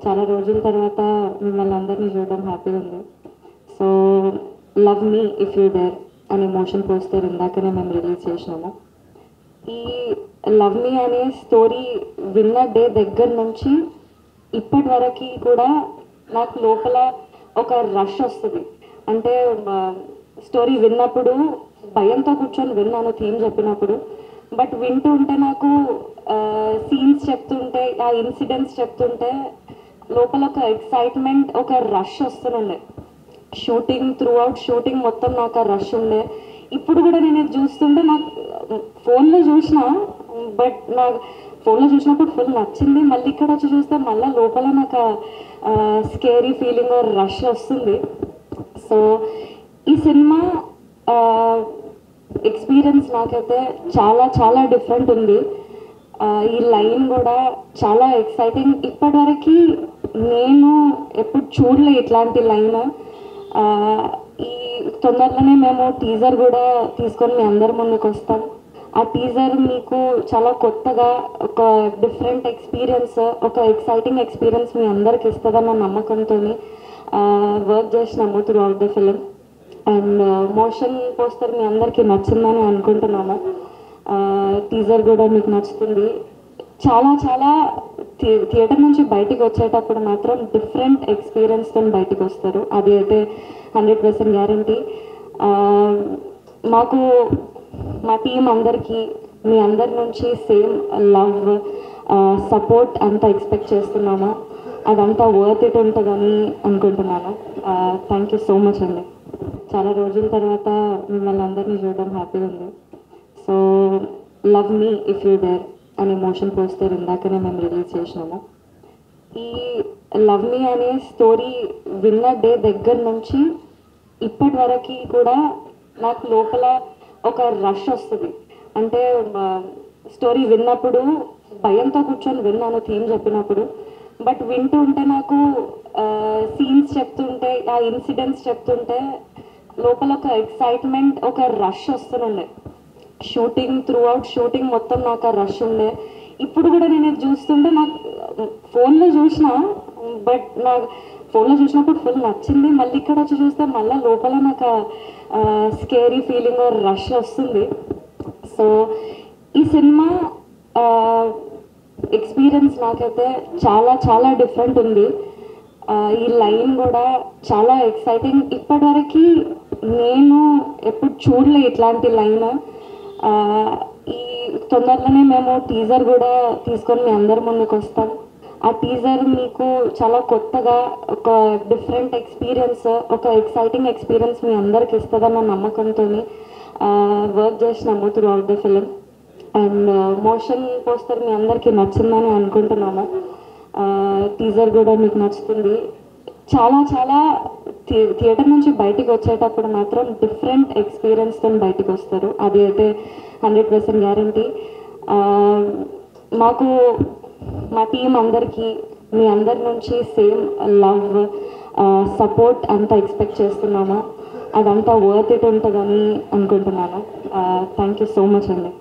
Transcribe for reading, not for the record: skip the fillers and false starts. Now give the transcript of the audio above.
చాలా రోజుల తర్వాత మిమ్మల్ని అందరినీ చూడడం హ్యాపీగా ఉంది. So love me if you dare అనే మోషన్ పోస్టర్ ఇందాకనే మేము రిలీజ్ చేసినాము. ఈ లవ్ మీ అనే స్టోరీ విన్న డే దగ్గర నుంచి ఇప్పటి వరకు కూడా నాకు లోపల ఒక రష్ వస్తుంది. అంటే స్టోరీ విన్నప్పుడు భయంతో కూర్చొని విన్నాను థీమ్ చెప్పినప్పుడు, బట్ వింటూ ఉంటే నాకు సీన్స్ చెప్తుంటే, ఆ ఇన్సిడెంట్స్ చెప్తుంటే లోపల ఒక ఎక్సైట్మెంట్, ఒక రష్ వస్తుండే. షూటింగ్ మొత్తం నాకు ఆ రష్ ఉండే. ఇప్పుడు కూడా నేను ఇది చూస్తుంటే నాకు ఫోన్లో చూసిన, బట్ నాకు ఫోన్లో చూసినప్పుడు ఫుల్ నచ్చింది. మళ్ళీ ఇక్కడ వచ్చి చూస్తే మళ్ళీ లోపల నాకు స్కేరీ ఫీలింగ్, రష్ వస్తుంది. సో ఈ సినిమా ఎక్స్పీరియన్స్ నాకైతే చాలా చాలా డిఫరెంట్ ఉంది. ఈ లైన్ కూడా చాలా ఎక్సైటింగ్. ఇప్పటివరకు నేను ఎప్పుడు చూడలే ఇట్లాంటి లైన్. ఈ తొందరలోనే మేము టీజర్ కూడా తీసుకొని మీ అందరి ముందుకు వస్తాం. ఆ టీజర్ మీకు చాలా కొత్తగా ఒక డిఫరెంట్ ఎక్స్పీరియన్స్, ఒక ఎక్సైటింగ్ ఎక్స్పీరియన్స్ మీ అందరికి ఇస్తుందన్న నమ్మకంతో వర్క్ చేసినాము throughout the film. And motion poster మీ అందరికీ నచ్చిందని అనుకుంటున్నాము. టీజర్ కూడా మీకు నచ్చుతుంది. చాలా చాలా థియేటర్ నుంచి బయటికి వచ్చేటప్పుడు మాత్రం డిఫరెంట్ ఎక్స్పీరియన్స్తో బయటికి వస్తారు, అది అయితే 100% గ్యారంటీ. మాకు మా టీం అందరికీ మీ అందరి నుంచి సేమ్ లవ్, సపోర్ట్ అంతా ఎక్స్పెక్ట్ చేస్తున్నాము. అదంతా వర్త్ ఇట్ ఉంటుందని అనుకుంటున్నాను. థ్యాంక్ యూ సో మచ్ అండి. చాలా రోజుల తర్వాత మిమ్మల్ని అందరినీ చూడడం హ్యాపీగా ఉంది. So love me if you dare అనే మోషన్ పోస్టర్ ఇందాకనే మేము రిలీజ్ చేసినాము. ఈ లవ్ మీ అనే స్టోరీ విన్న డే దగ్గర నుంచి ఇప్పటి వరకు కూడా నాకు లోపల ఒక రష్ వస్తుంది. అంటే స్టోరీ విన్నప్పుడు భయంతో కూర్చొని విన్నాను థీమ్ చెప్పినప్పుడు, బట్ వింటూ ఉంటే నాకు సీన్స్ చెప్తుంటే, ఆ ఇన్సిడెంట్స్ చెప్తుంటే లోపల ఒక ఎక్సైట్మెంట్, ఒక రష్ వస్తుండే. షూటింగ్ మొత్తం నాకు ఆ రష్ ఉండే. ఇప్పుడు కూడా నేను ఇది చూస్తుంటే నాకు ఫోన్లో చూసిన, బట్ నాకు ఫోన్లో చూసినప్పుడు ఫుల్ నచ్చింది. మళ్ళీ ఇక్కడ వచ్చి చూస్తే మళ్ళీ లోపల నాకు స్కేరీ ఫీలింగ్, రష్ వస్తుంది. సో ఈ సినిమా ఎక్స్పీరియన్స్ నాకైతే చాలా చాలా డిఫరెంట్ ఉంది. ఈ లైన్ కూడా చాలా ఎక్సైటింగ్. ఇప్పటివరకు నేను ఎప్పుడు చూడలే ఇట్లాంటి లైన్. ఈ తొందరలోనే మేము టీజర్ కూడా తీసుకొని మీ అందరి ముందుకు వస్తాం. ఆ టీజర్ మీకు చాలా కొత్తగా ఒక డిఫరెంట్ ఎక్స్పీరియన్స్, ఒక ఎక్సైటింగ్ ఎక్స్పీరియన్స్ మీ అందరికి ఇస్తుందన్న నమ్మకంతో వర్క్ చేసినాము throughout the film. And motion poster మీ అందరికీ నచ్చిందని అనుకుంటున్నాము. టీజర్ కూడా మీకు నచ్చుతుంది. చాలా చాలా థియేటర్ నుంచి బయటికి వచ్చేటప్పుడు మాత్రం డిఫరెంట్ ఎక్స్పీరియన్స్తో బయటికి వస్తారు, అది అయితే 100% గ్యారంటీ. మాకు మా టీం అందరికీ మీ అందరి నుంచి సేమ్ లవ్, సపోర్ట్ అంతా ఎక్స్పెక్ట్ చేస్తున్నాము. అదంతా వర్త్ ఇట్ ఉంటుందని అనుకుంటున్నాను. థ్యాంక్ యూ సో మచ్ అండి.